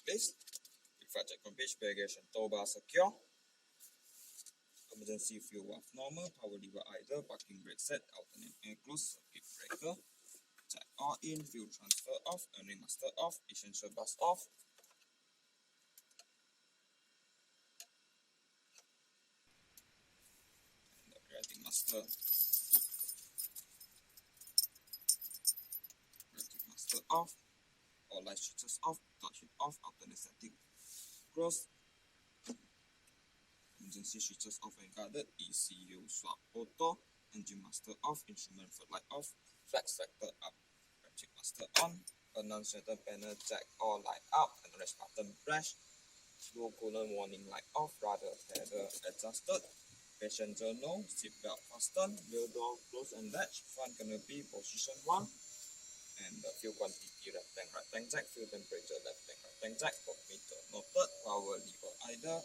checklist. Reflect check on page, bagage and tow bar secure. Emergency fuel valve normal, power lever idle, parking brake set, alternate air close, circuit breaker. Check all in, fuel transfer off, earning master off, essential bus off. And the operating master. Operating master off. All light switches off, touch it off, alternate setting close. Emergency switches off and guarded, ECU swap auto, engine master off, instrument floodlight off, flex factor up, check master on, annunciator panel jack all light up, and rest button press, low coolant warning light off, rudder pedal adjusted, passenger no, seatbelt fastened, wheel door close and latch, front canopy position 1, and the fuel quantity left tank jack, fuel temperature left tank jack, meter noted, power lever idle,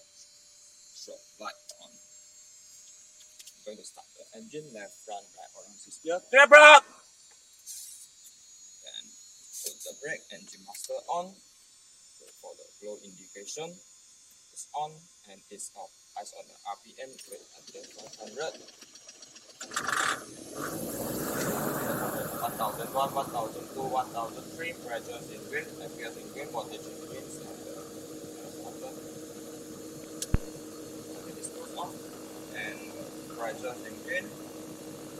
strobe light on. I'm going to start the engine, left, front, right, or on 6 gear. Clear, bro! Then put the brake, engine master on. Wait for the glow indication. It's on and it's off. Eyes on the RPM, wait until 500. 1001, 1002, 1003, pressures in green, appears in green, voltage in green, and the stove off, and pressures in green,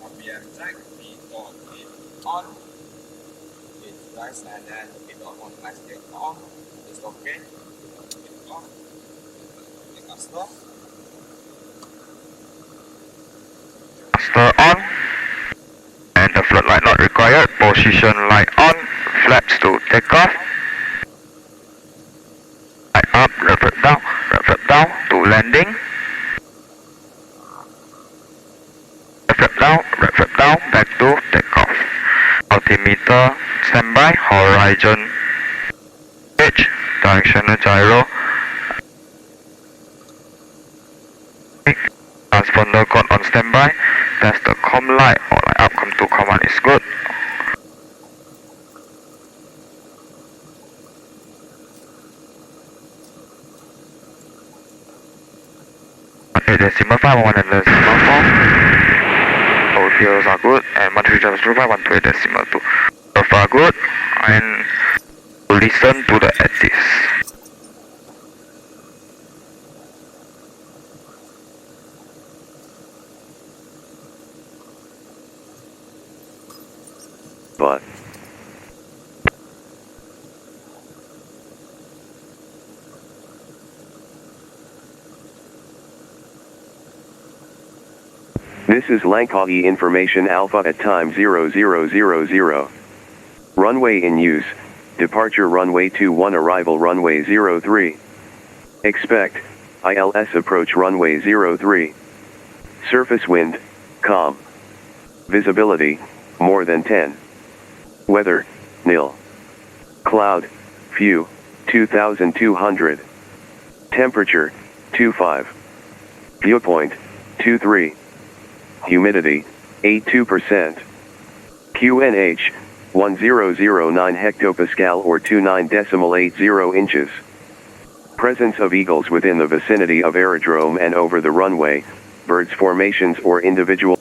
RPM check, V-dot is on, it's rise, and then V-dot on, lights get on, it's okay, it's on, make us stop. Master on, and the floodlight not required, position light on, flaps to take off, light up, revert down to landing, revert down, back to take off, altimeter standby, horizon edge, directional gyro, transponder cord on standby, test the com light or light up, come to command is good. Decimal 5, 1 and decimal 4. All fuels are good, and 13.05, 1 decimal 2. Both are good, and listen to the edits. But this is Langkawi Information Alpha at time 0000. Runway in use, departure runway 21, arrival runway 03. Expect, ILS approach runway 03. Surface wind, calm. Visibility, more than 10. Weather, nil. Cloud, few, 2200. Temperature, 25. Viewpoint, 23. Humidity, 82%. QNH, 1009 hectopascal or 29.80 inches. Presence of eagles within the vicinity of aerodrome and over the runway, birds formations or individual.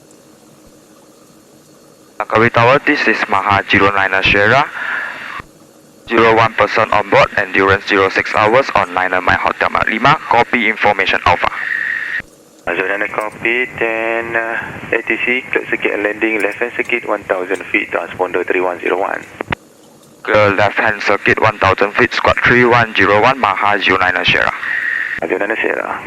Langkawi Tower, this is MAHA09S Sierra. 01 person on board, endurance 06 hours on liner My Hotel 5, copy information Alpha. Azurana copy, 10 ATC, clear circuit and landing, left hand circuit 1000 feet, transponder 3101. Clear left hand circuit 1000 feet, squad 3101, MAHA09S Sierra. Azurana Sierra.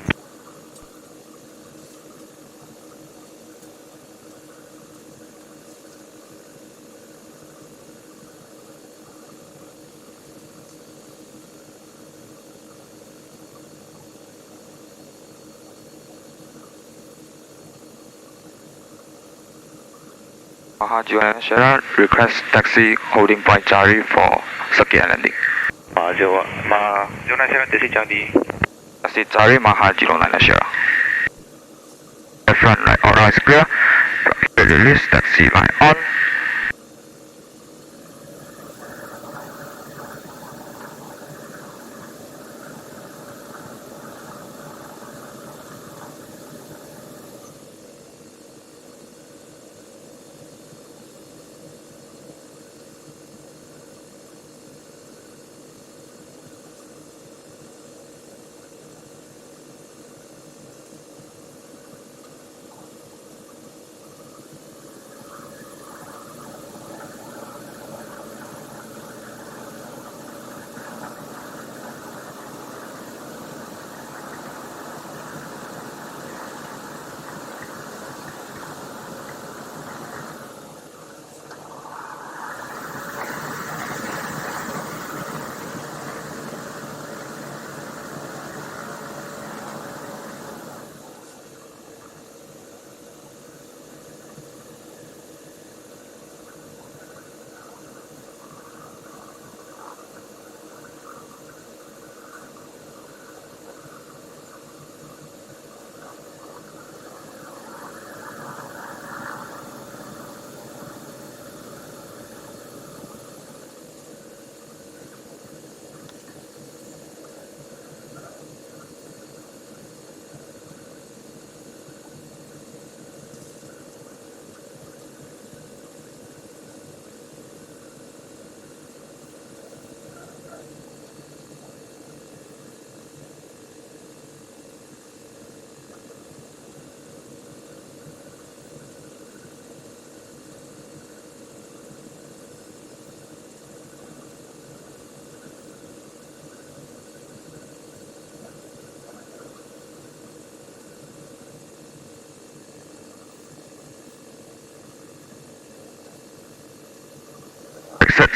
MAHA09S Sierra, request taxi holding point Jari for circuit and landing. MAHA09S Sierra, taxi Charlie. Taxi Jari, MAHA09S Sierra. Front light on is clear, release, taxi light on.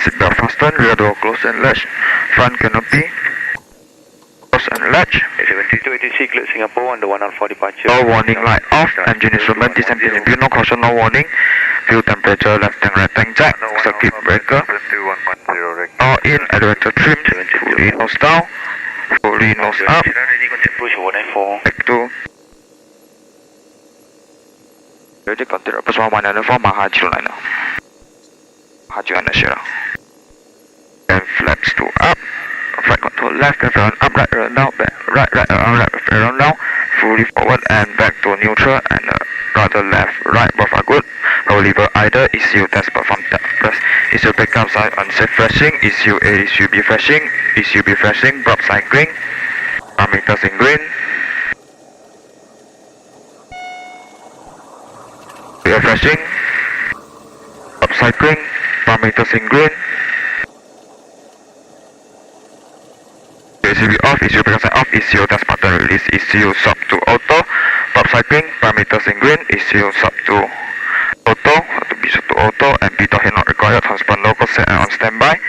Seatbelt fastened, rear door closed and latch, front canopy closed and latch. 7286 clear Singapore on the 1 for departure. All warning light off, engine instrument disengaging, no caution, no warning. Fuel temperature left and right tank jack, circuit breaker. All in, elevator trim, fully nose down, fully nose up. Back to. Ready, contact approach 1194, MAHA09S. MAHA09S. And flaps to up. Flight control left, left around up, right around down, back, right around, left around down, fully forward and back to neutral and rather left, right, both are good. No lever either. ECU test performed. Press ECU backup side unsafe flashing, ECU A, ECU B flashing, ECU B flashing, prop cycling, parameters in green. Rear flashing, prop cycling, parameters in green. ECU off, ECU backup side off, ECU test button release, ECU sub to auto, prop cycling, parameters in green, ECU sub to auto, to be set to auto, and B head not required, transponder local set and on standby,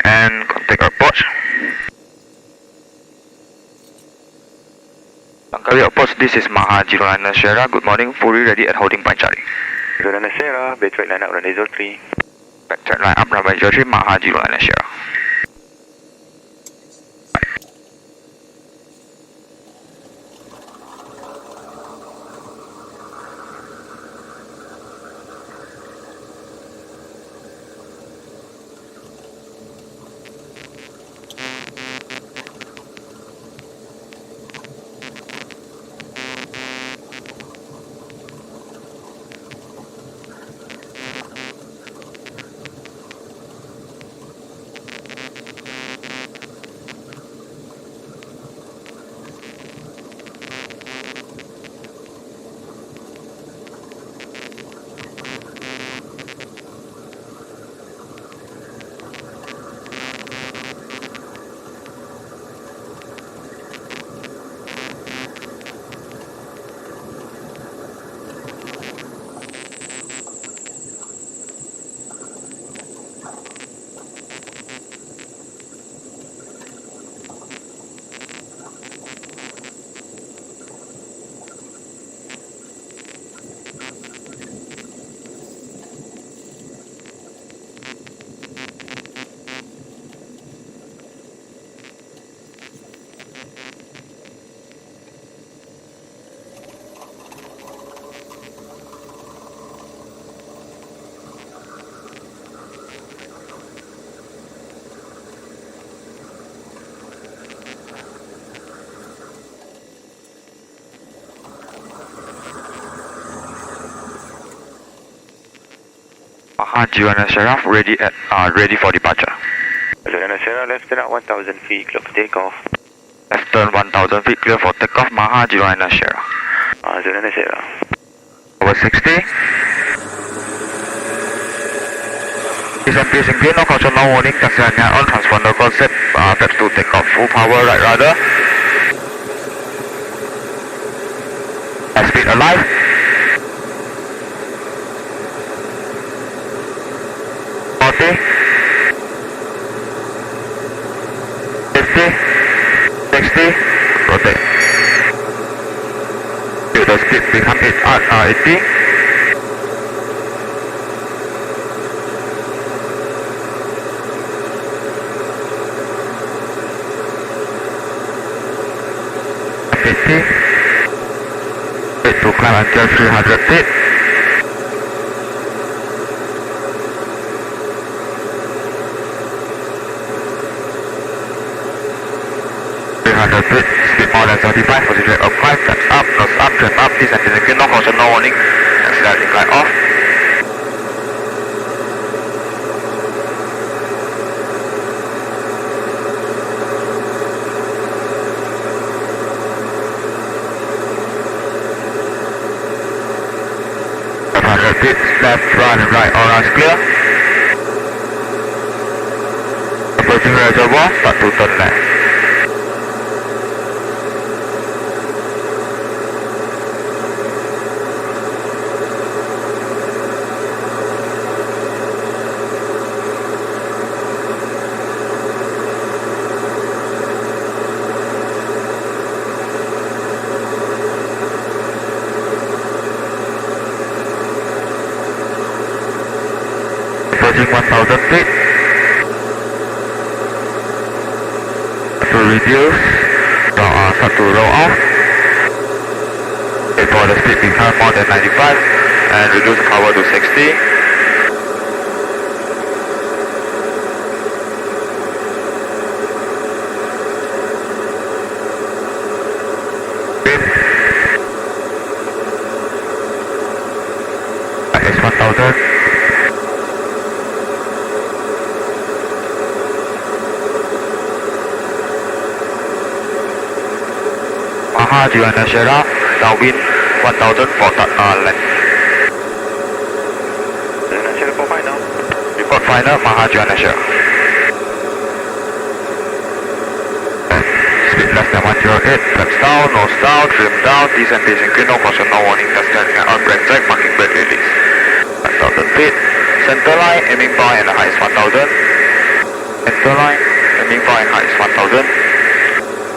and contact approach. Langkawi Airport, this is MAHA09S. Good morning, fully ready at holding point Charlie. 09S, backtrack line up, runway 03. Backtrack line up, runway 03, MAHA09S. MAHA09S, ready for departure. 09S, left turn at 1000 feet, clear for takeoff. Left turn 1000 feet, clear for takeoff, MAHA09S. 09S. Over 60. Please and clear, no caution, no warning, taxi on, transponder concept, taps to take off, full power, right rudder. High speed alive. Okay. 50, 60, rotate. Feel the speed become 80. 50. Wait to climb until 300 feet. 300 feet, speed more than 35, position of 5, flaps up, nose up, trim up, descending again, no caution, no warning, accelerating glide off. Left, front and right, all rounds clear. Approaching reservoir, start to turn left. 1000 feet. To reduce, start to roll off. Wait for the speed to become more than 95 and reduce the power to 60. X1000. MAHA Juana Sierra, downwind 1000 for length. Juana Sierra for final. Report final, MAHA Juana Sierra. Speed less than 108, flaps down, nose down, trim down, descent facing green, no caution, no warning, just turning on brake check, marking brake release. 1000 feet, center line, aiming bar and the height is 1000. Center line, aiming bar and height is 1000.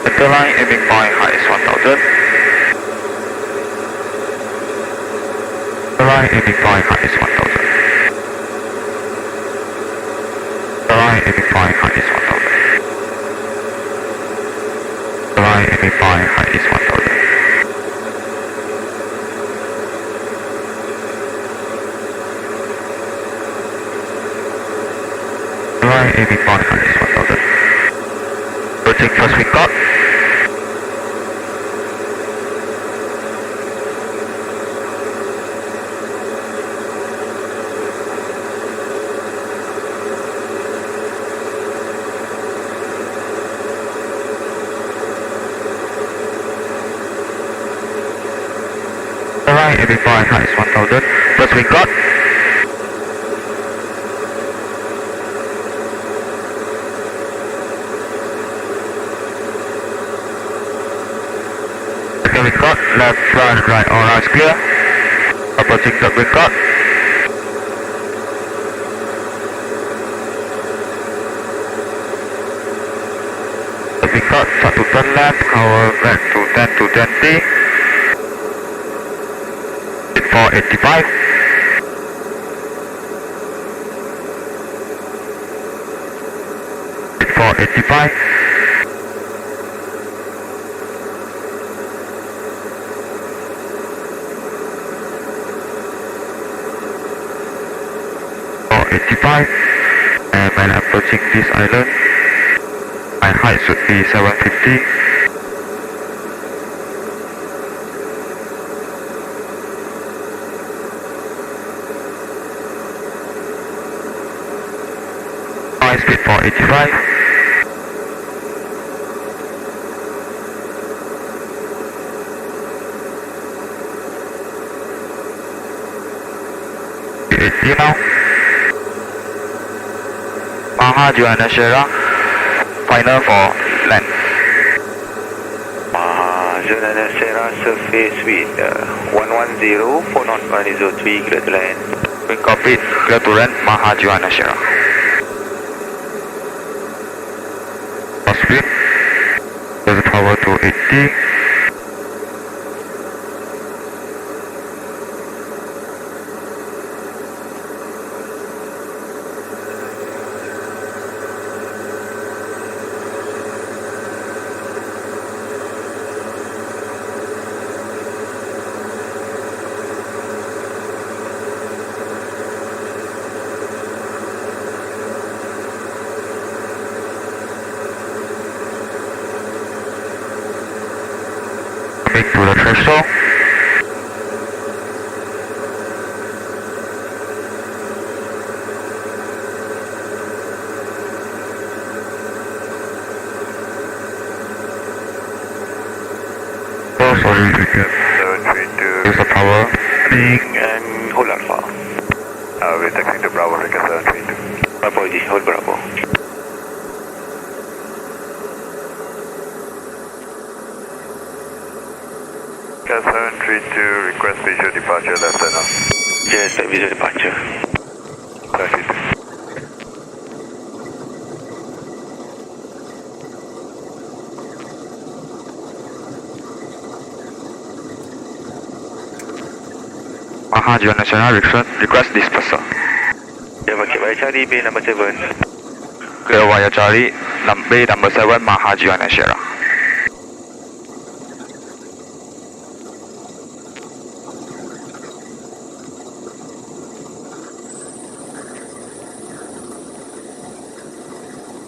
Center line, aiming bar and height is 1000. Center line, aiming bar and height is 1000. Center line, aiming bar and height is 1000. Center line, aiming bar and height is 1000. Aiming bar and height is 1000. Approaching first wing cut. Alright, aiming bar and height is 1000. First wing cut. Wing cut, left, front, right, all eyes clear. Approaching third wing cut. Third wing cut, start to turn left, cover back to 10 to 20. Hit for 85. Hit for 85. And when approaching this island, my height should be 750. High speed for 85. Now. MAHA Juana Sierra, final for land. MAHA Juana Sierra surface with 110, 4 knot 103, clear to land. We copy, clear to land, MAHA Juana Sierra. First speed, raise the power to 80. To the threshold. Oh, sorry, we can. 732. Use the power. Being and hold alpha. We're taxing to Bravo, Rica 732. Apologies, hold Bravo. Cat 732, request visual departure left and off. Just visual departure. 32. MAHA Juana Sierra, request dispersal. Java Okay, baik cari bay number 7. Clear via Charlie, bay number 7, MAHA09S Sierra.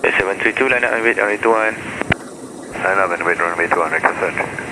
Bay 732 line up and wait runway 21. Line up and wait runway 21, request